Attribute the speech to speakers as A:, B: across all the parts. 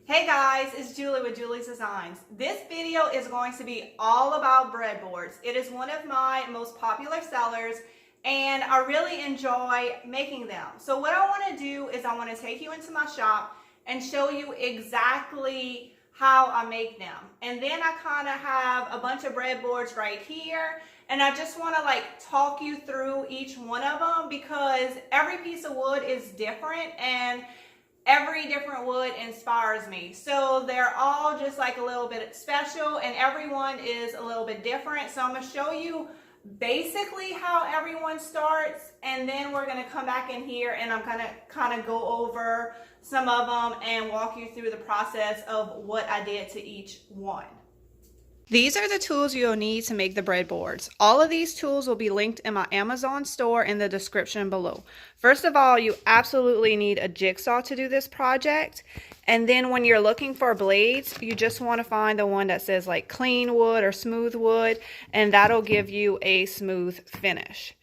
A: Hey guys, it's Julie with Julie's Designs. This video is going to be all about breadboards. It is one of my most popular sellers and I really enjoy making them. So what I want to do is I want to take you into my shop and show you exactly how I make them. And then I kind of have a bunch of breadboards right here and I just want to talk you through each one of them because every piece of wood is different and every different wood inspires me. So they're all just a little bit special and everyone is a little bit different. So I'm going to show you basically how everyone starts and then we're going to come back in here and I'm going to kind of go over some of them and walk you through the process of what I did to each one. These are the tools you'll need to make the breadboards. All of these tools will be linked in my Amazon store in the description below. First of all, you absolutely need a jigsaw to do this project. And then when you're looking for blades, you just want to find the one that says clean wood or smooth wood, and that'll give you a smooth finish.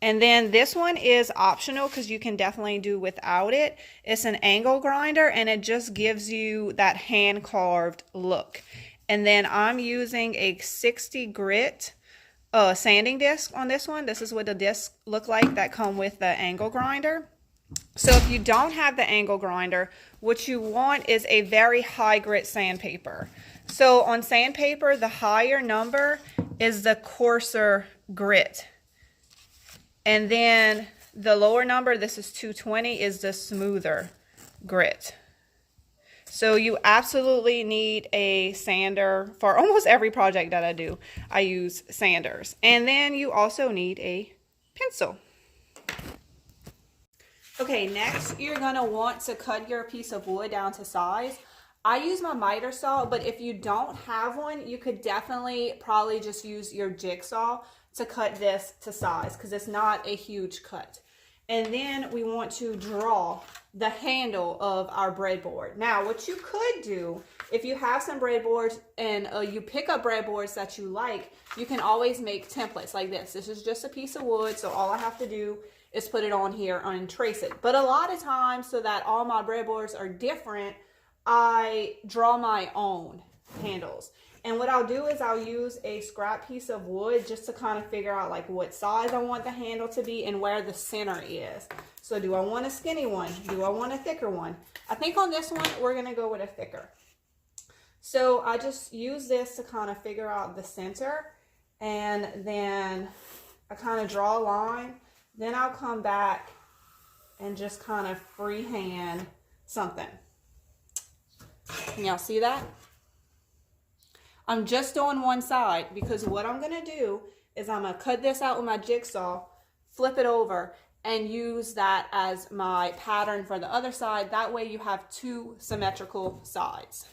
A: And then this one is optional because you can definitely do without it. It's an angle grinder and it just gives you that hand carved look. And then I'm using a 60 grit sanding disc on this one. This is what the discs look like that come with the angle grinder. So if you don't have the angle grinder, what you want is a very high grit sandpaper. So on sandpaper, the higher number is the coarser grit. And then the lower number, this is 220, is the smoother grit. So you absolutely need a sander for almost every project that I do. I use sanders. And then you also need a pencil. Okay, next you're going to want to cut your piece of wood down to size. I use my miter saw, but if you don't have one, you could definitely probably just use your jigsaw to cut this to size because it's not a huge cut. And then we want to draw the handle of our breadboard. Now, what you could do, if you have some breadboards and you pick up breadboards that you like, you can always make templates like this. This is just a piece of wood, so all I have to do is put it on here and trace it. But a lot of times, so that all my breadboards are different, I draw my own handles. And what I'll do is I'll use a scrap piece of wood just to kind of figure out what size I want the handle to be and where the center is. So do I want a skinny one? Do I want a thicker one? I think on this one, we're going to go with a thicker. So I just use this to kind of figure out the center. And then I kind of draw a line. Then I'll come back and just kind of freehand something. Can y'all see that? I'm just on one side because what I'm going to do is I'm going to cut this out with my jigsaw, flip it over, and use that as my pattern for the other side. That way you have two symmetrical sides.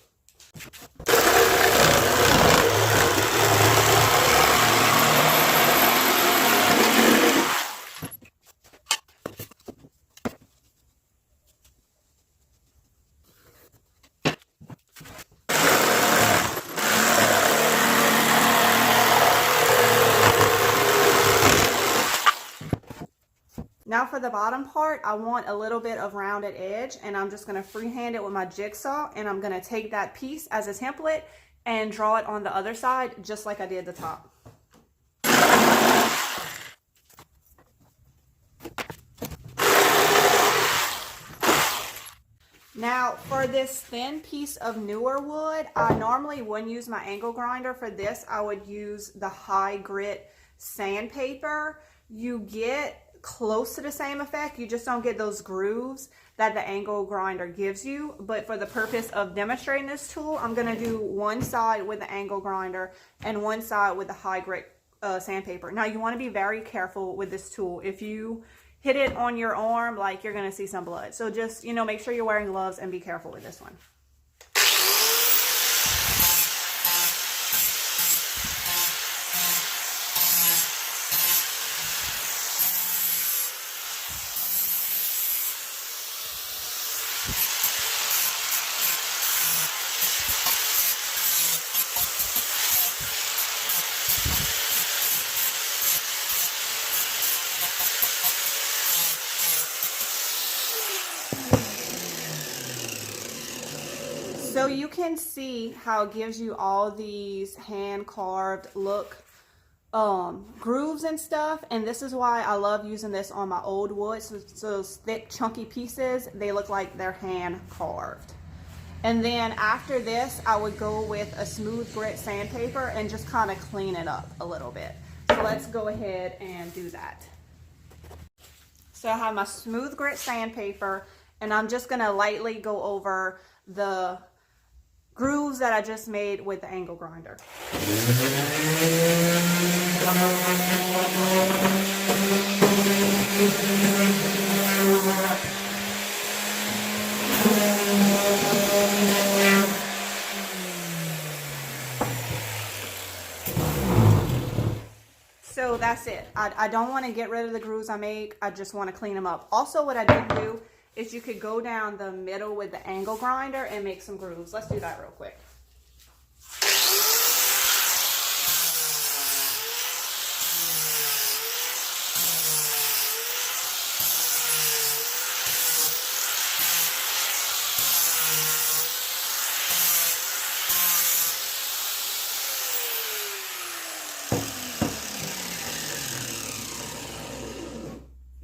A: Now for the bottom part, I want a little bit of rounded edge and I'm just going to freehand it with my jigsaw and I'm going to take that piece as a template and draw it on the other side just like I did the top. Now for this thin piece of newer wood, I normally wouldn't use my angle grinder. For this, I would use the high grit sandpaper. You get close to the same effect, you just don't get those grooves that the angle grinder gives you. But for the purpose of demonstrating this tool, I'm going to do one side with the angle grinder and one side with the high grit sandpaper. Now you want to be very careful with this tool. If you hit it on your arm, you're going to see some blood. So just, make sure you're wearing gloves and be careful with this one. So you can see how it gives you all these hand carved look grooves and stuff, and this is why I love using this on my old wood. So those thick chunky pieces, they look like they're hand carved. And then after this, I would go with a smooth grit sandpaper and just kind of clean it up a little bit. So let's go ahead and do that. So I have my smooth grit sandpaper, and I'm just gonna lightly go over the grooves that I just made with the angle grinder. So that's it. I don't want to get rid of the grooves I make. I just want to clean them up. Also, what I did do is you could go down the middle with the angle grinder and make some grooves. Let's do that real quick.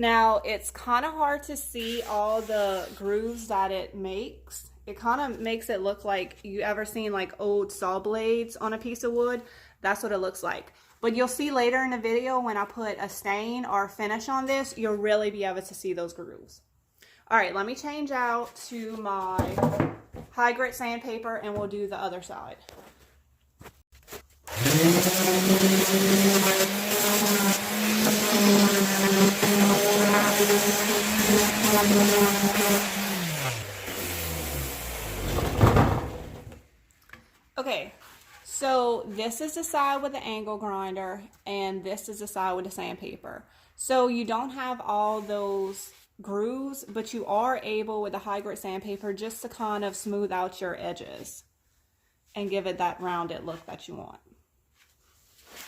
A: Now, it's kind of hard to see all the grooves that it makes. It kind of makes it look like, you ever seen like old saw blades on a piece of wood? That's what it looks like. But you'll see later in the video when I put a stain or a finish on this, you'll really be able to see those grooves. All right, let me change out to my high grit sandpaper and we'll do the other side. Okay, so this is the side with the angle grinder and this is the side with the sandpaper. So you don't have all those grooves, but you are able with the high grit sandpaper just to kind of smooth out your edges and give it that rounded look that you want.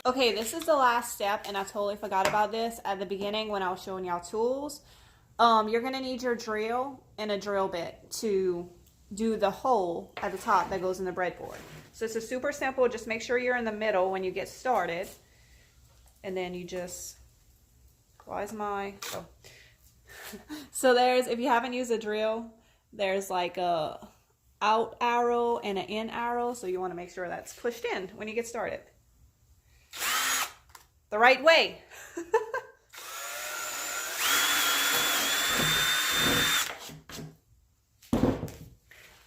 A: Okay, this is the last step, and I totally forgot about this at the beginning when I was showing y'all tools. You're gonna need your drill and a drill bit to do the hole at the top that goes in the breadboard. So it's a super simple, just make sure you're in the middle when you get started. And then you just, why is my, oh. So there's, if you haven't used a drill, there's like a out arrow and an in arrow. So you wanna make sure that's pushed in when you get started. The right way.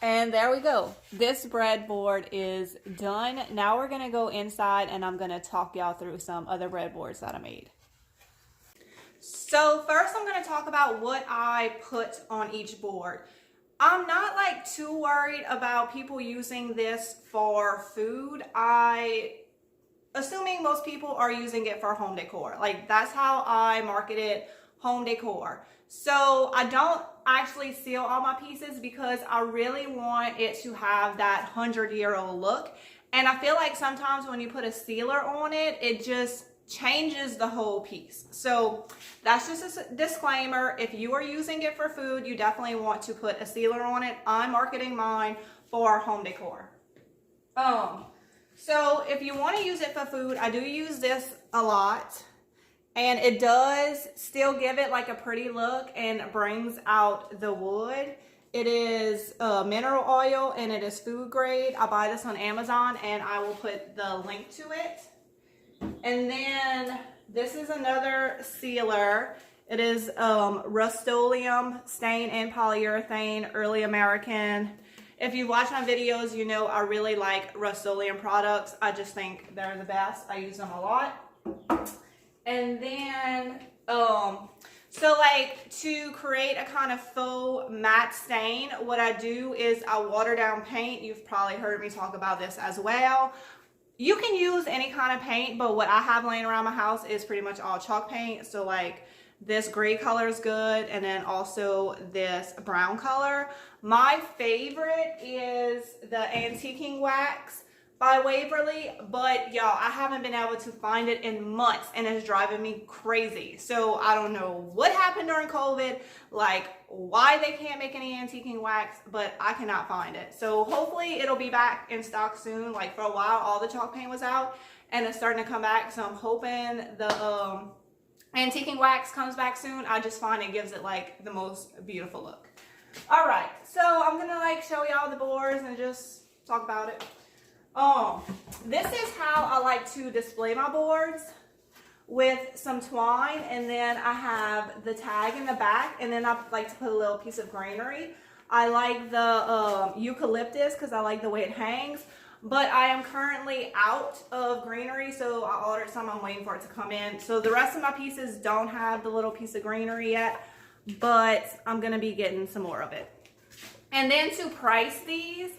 A: And there we go. This breadboard is done. Now we're gonna go inside and I'm gonna talk y'all through some other breadboards that I made. So first I'm gonna talk about what I put on each board. I'm not like too worried about people using this for food. Assuming most people are using it for home decor. Like that's how I market it, home decor. So I don't actually seal all my pieces because I really want it to have that 100-year-old look. And I feel like sometimes when you put a sealer on it, it just changes the whole piece. So that's just a disclaimer. If you are using it for food, you definitely want to put a sealer on it. I'm marketing mine for home decor. So if you want to use it for food, I do use this a lot. And it does still give it like a pretty look and brings out the wood. It is mineral oil and it is food grade. I buy this on Amazon and I will put the link to it. And then this is another sealer. It is Rust-Oleum stain and polyurethane, early American. If you watch my videos, you know I really like Rust-Oleum products. I just think they're the best. I use them a lot. And then, so like to create a kind of faux matte stain, what I do is I water down paint. You've probably heard me talk about this as well. You can use any kind of paint, but what I have laying around my house is pretty much all chalk paint. So like this gray color is good, and then also this brown color. My favorite is the antiquing wax by Waverly, but y'all, I haven't been able to find it in months and it's driving me crazy. So I don't know what happened during COVID, like why they can't make any antiquing wax, but I cannot find it. So hopefully it'll be back in stock soon. Like for a while, all the chalk paint was out and it's starting to come back. So I'm hoping the antiquing wax comes back soon. I just find it gives it like the most beautiful look. All right, so I'm gonna like show y'all the boards and just talk about it. This is how I like to display my boards, with some twine, and then I have the tag in the back, and then I like to put a little piece of greenery. I like the eucalyptus because I like the way it hangs, but I am currently out of greenery, so I ordered some. I'm waiting for it to come in. So the rest of my pieces don't have the little piece of greenery yet, but I'm gonna be getting some more of it. And then to price these,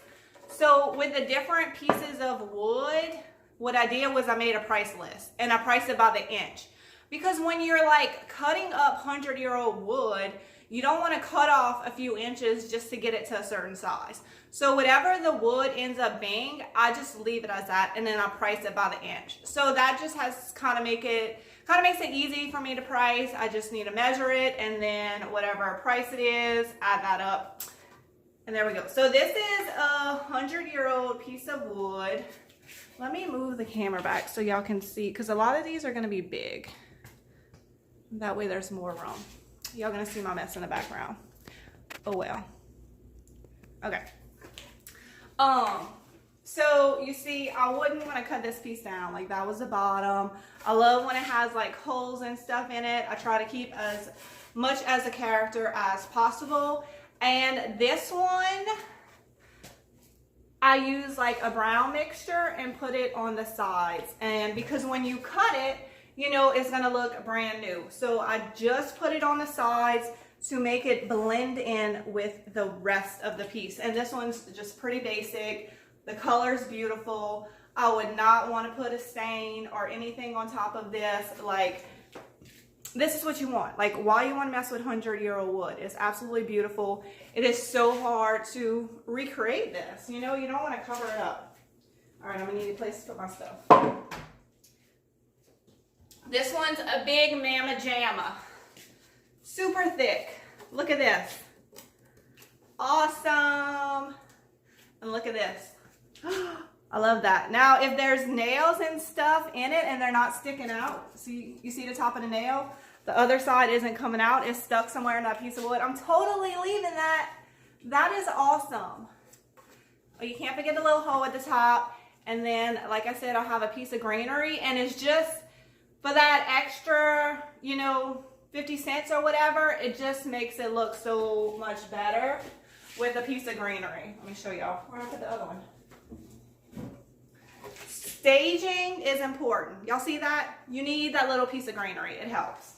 A: so with the different pieces of wood, what I did was I made a price list and I priced it by the inch. Because when you're like cutting up 100-year-old wood, you don't want to cut off a few inches just to get it to a certain size. So whatever the wood ends up being, I just leave it as that, and then I price it by the inch. So that just has kind of makes it easy for me to price. I just need to measure it, and then whatever price it is, add that up. And there we go. So this is a 100-year-old piece of wood. Let me move the camera back so y'all can see, because a lot of these are going to be big. That way there's more room. Y'all going to see my mess in the background. Oh well. Okay. So you see, I wouldn't want to cut this piece down. Like that was the bottom. I love when it has like holes and stuff in it. I try to keep as much as a character as possible. And this one, I use like a brown mixture and put it on the sides. And because when you cut it, you know, it's gonna look brand new. So I just put it on the sides to make it blend in with the rest of the piece. And this one's just pretty basic. The color's beautiful. I would not want to put a stain or anything on top of this. Like, this is what you want. Like, why you want to mess with 100-year-old wood? It's absolutely beautiful. It is so hard to recreate this. You know, you don't want to cover it up. All right, I'm gonna need a place to put my stuff. This one's a big Mama Jamma. Super thick. Look at this. Awesome. And look at this. I love that. Now, if there's nails and stuff in it and they're not sticking out, see, you see the top of the nail? The other side isn't coming out. It's stuck somewhere in that piece of wood. I'm totally leaving that. That is awesome. Oh, you can't forget the little hole at the top. And then, like I said, I'll have a piece of greenery. And it's just for that extra, you know, 50 cents or whatever. It just makes it look so much better with a piece of greenery. Let me show y'all. Where did I put the other one? Staging is important. Y'all see that? You need that little piece of greenery. It helps.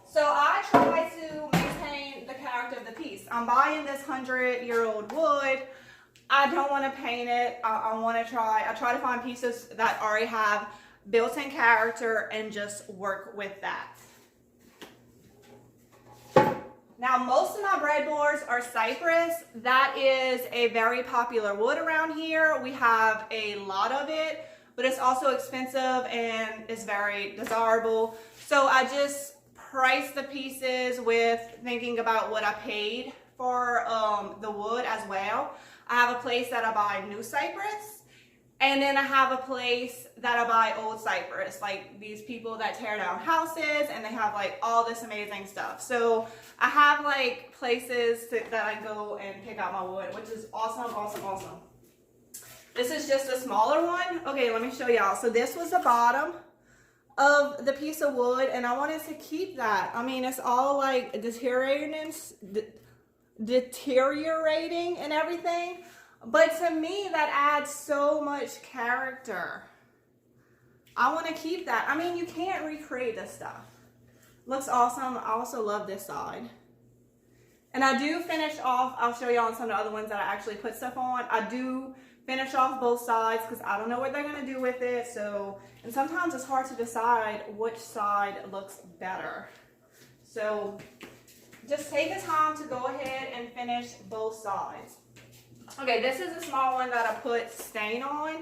A: So I try to maintain the character of the piece. I'm buying this 100-year-old wood. I don't want to paint it. I try to find pieces that already have built-in character and just work with that. Now, most of my breadboards are cypress. That is a very popular wood around here. We have a lot of it, but it's also expensive and it's very desirable. So I just price the pieces with thinking about what I paid for the wood as well. I have a place that I buy new cypress, and then I have a place that I buy old cypress, like these people that tear down houses and they have like all this amazing stuff. So I have like places that I go and pick out my wood, which is awesome, awesome, awesome. This is just a smaller one. Okay, let me show y'all. So this was the bottom of the piece of wood, and I wanted to keep that. I mean, it's all like deteriorating and everything. But to me, that adds so much character. I want to keep that. I mean, you can't recreate this stuff. Looks awesome. I also love this side. And I do finish off, I'll show you on some of the other ones that I actually put stuff on. I do finish off both sides because I don't know what they're going to do with it. So, and sometimes it's hard to decide which side looks better. So just take the time to go ahead and finish both sides. Okay, this is a small one that I put stain on.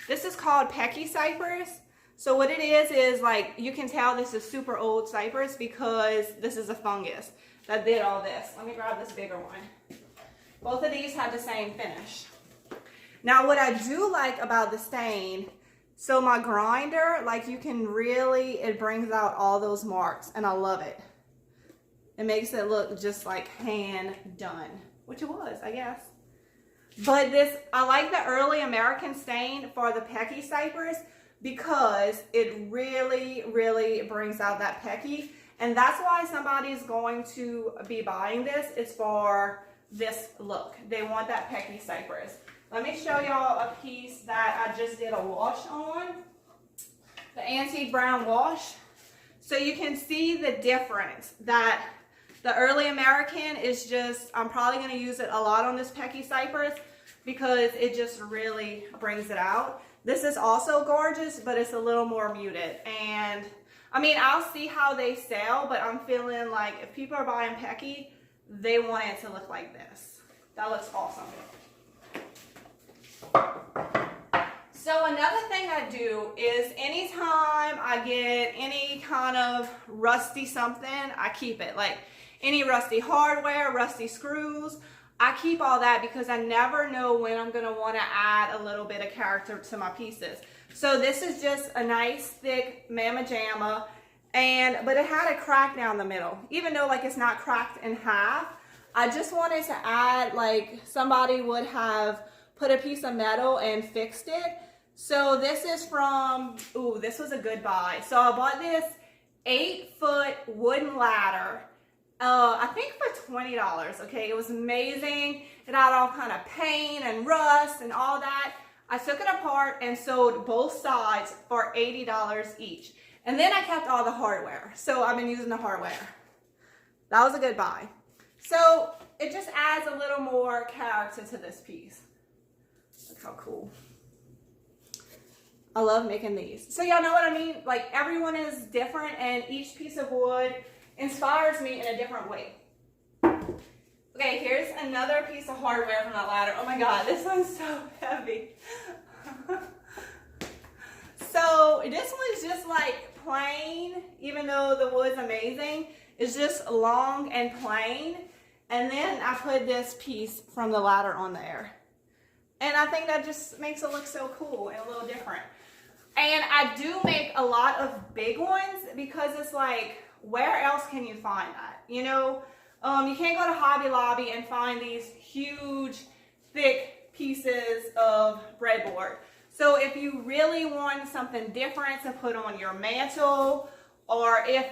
A: This is called Pecky Cypress. So what it is like, you can tell this is super old cypress because this is a fungus that did all this. Let me grab this bigger one. Both of these have the same finish. Now what I do like about the stain, so my grinder, like you can really, it brings out all those marks and I love it. It makes it look just like hand done, which it was, I guess. But this, I like the early American stain for the Pecky Cypress because it really, really brings out that pecky. And that's why somebody's going to be buying this, is for this look. They want that Pecky Cypress. Let me show y'all a piece that I just did a wash on. The antique brown wash. So you can see the difference that the early American is just, I'm probably going to use it a lot on this Pecky Cypress because it just really brings it out. This is also gorgeous, but it's a little more muted. And I mean, I'll see how they sell, but I'm feeling like if people are buying Pecky, they want it to look like this. That looks awesome. So another thing I do is anytime I get any kind of rusty something, I keep it. Like any rusty hardware, rusty screws, I keep all that because I never know when I'm going to want to add a little bit of character to my pieces. So this is just a nice thick Mama Jamma, but it had a crack down the middle. Even though like it's not cracked in half, I just wanted to add like somebody would have put a piece of metal and fixed it. So this is from, ooh, this was a good buy. So I bought this 8-foot wooden ladder. I think for $20, okay? It was amazing. It had all kind of paint and rust and all that. I took it apart and sold both sides for $80 each. And then I kept all the hardware. So I've been using the hardware. That was a good buy. So it just adds a little more character to this piece. Look how cool. I love making these. So y'all know what I mean? Like everyone is different and each piece of wood inspires me in a different way. Okay, here's another piece of hardware from that ladder. Oh my God, this one's so heavy. So this one's just like plain, even though the wood's amazing. It's just long and plain. And then I put this piece from the ladder on there. And I think that just makes it look so cool and a little different. And I do make a lot of big ones because it's like, where else can you find that? You know, you can't go to Hobby Lobby and find these huge, thick pieces of breadboard. So if you really want something different to put on your mantle, or if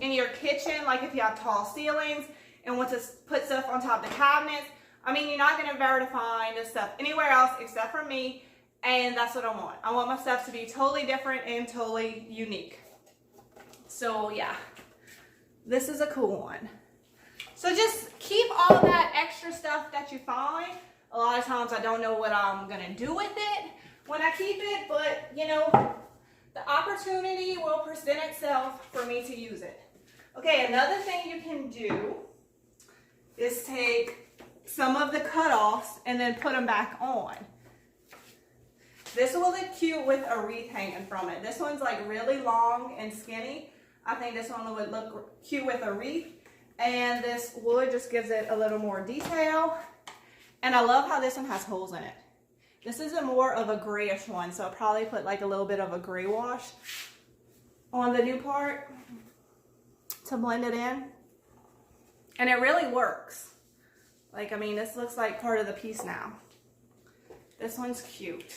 A: in your kitchen, like if you have tall ceilings and want to put stuff on top of the cabinets, I mean, you're not going to be able to find this stuff anywhere else except for me, and that's what I want. I want my stuff to be totally different and totally unique. So yeah, this is a cool one. So just keep all that extra stuff that you find. A lot of times I don't know what I'm going to do with it when I keep it, but you know, the opportunity will present itself for me to use it. Okay, another thing you can do is take some of the cutoffs and then put them back on. This will look cute with a wreath hanging from it. This one's like really long and skinny. I think this one would look cute with a wreath. And this wood just gives it a little more detail. And I love how this one has holes in it. This is a more of a grayish one, so I'll probably put like a little bit of a gray wash on the new part to blend it in. And it really works. Like, I mean, this looks like part of the piece now. This one's cute.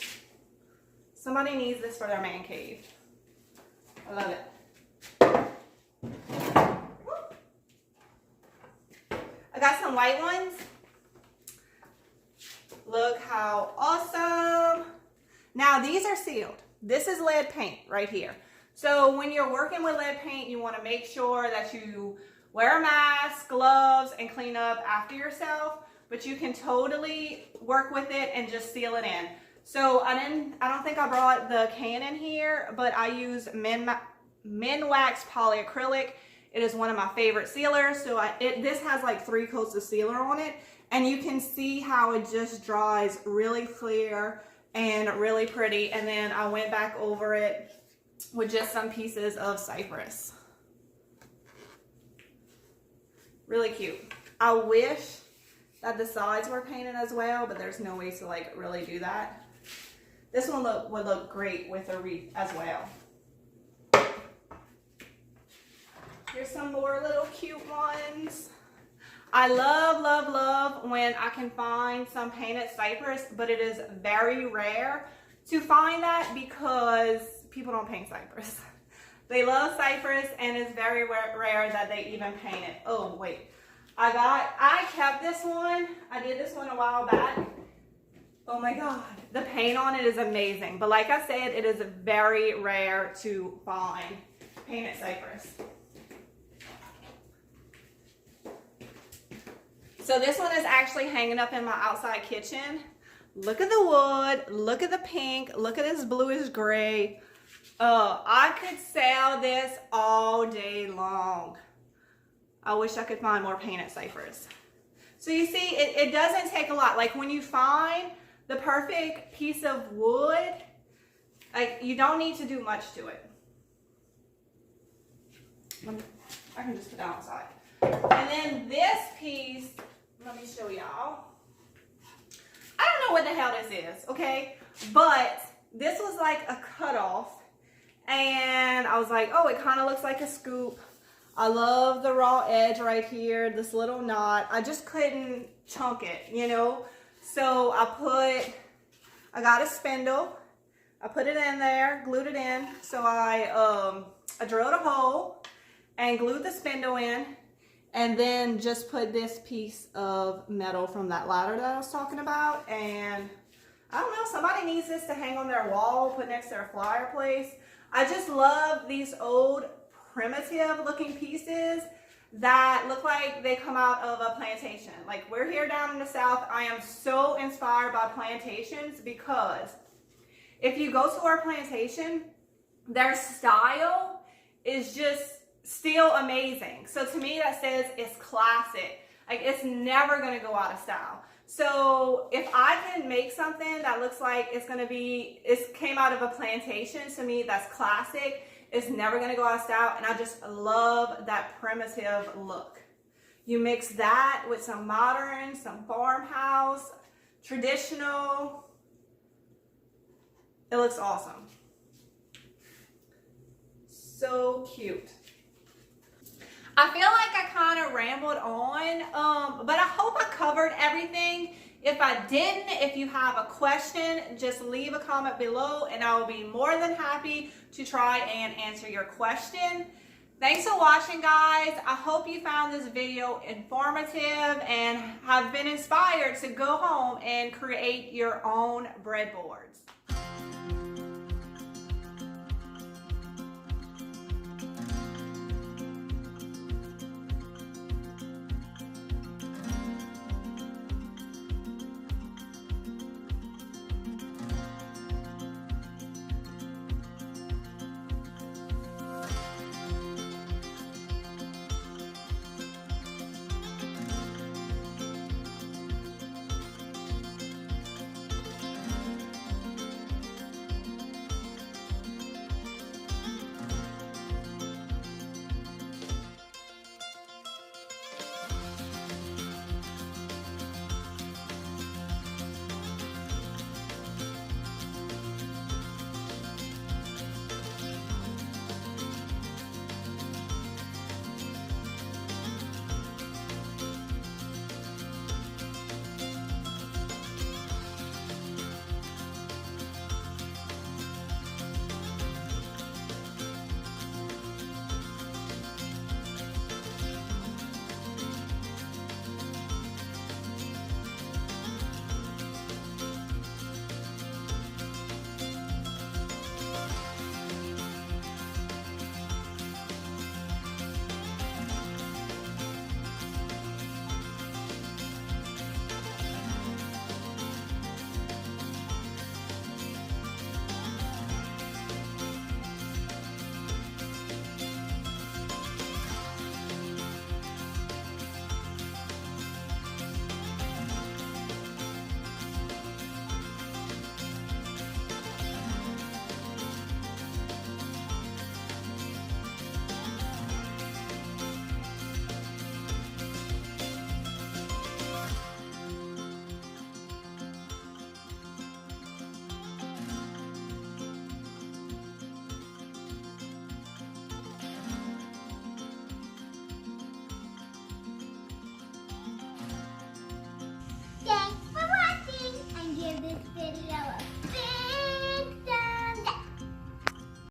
A: Somebody needs this for their man cave. I love it. I got some white ones. Look how awesome. Now these are sealed. This is lead paint right here. So when you're working with lead paint, you want to make sure that you wear a mask, gloves, and clean up after yourself, but you can totally work with it and just seal it in. So I don't think I brought the can in here, but I use Minwax polyacrylic. It is one of my favorite sealers. So this has like 3 coats of sealer on it, And you can see how it just dries really clear and really pretty. And then I went back over it with just some pieces of cypress. Really cute. I wish that the sides were painted as well, but there's no way to like really do that. This one would look great with a wreath as well. Here's some more little cute ones. I love, love, love when I can find some painted cypress, but it is very rare to find that because people don't paint cypress. They love cypress, and it's very rare that they even paint it. Oh, wait. I kept this one. I did this one a while back. Oh my God. The paint on it is amazing. But like I said, it is very rare to find painted cypress. So this one is actually hanging up in my outside kitchen. Look at the wood, look at the pink, look at this bluish gray. I could sell this all day long. I wish I could find more painted cypress. So you see, it doesn't take a lot. Like when you find the perfect piece of wood, like you don't need to do much to it. I can just put that outside. And then this piece, let me show y'all. I don't know what the hell this is, okay? But this was like a cutoff. And I was like, oh, it kind of looks like a scoop. I love the raw edge right here, this little knot. I just couldn't chunk it, you know? So I got a spindle. I put it in there, glued it in. So I drilled a hole and glued the spindle in. And then just put this piece of metal from that ladder that I was talking about. And I don't know, somebody needs this to hang on their wall, put next to their fireplace. I just love these old primitive looking pieces that look like they come out of a plantation. Like we're here down in the South. I am so inspired by plantations because if you go to our plantation, their style is just still amazing. So to me that says it's classic. Like it's never going to go out of style. So if I can make something that looks like it came out of a plantation, to me that's classic. It's never going to go out of style, and I just love that primitive look. You mix that with some modern, some farmhouse, traditional. It looks awesome. So cute. I feel like I kind of rambled on, but I hope I covered everything. If I didn't, if you have a question, just leave a comment below and I will be more than happy to try and answer your question. Thanks for watching, guys. I hope you found this video informative and have been inspired to go home and create your own breadboards.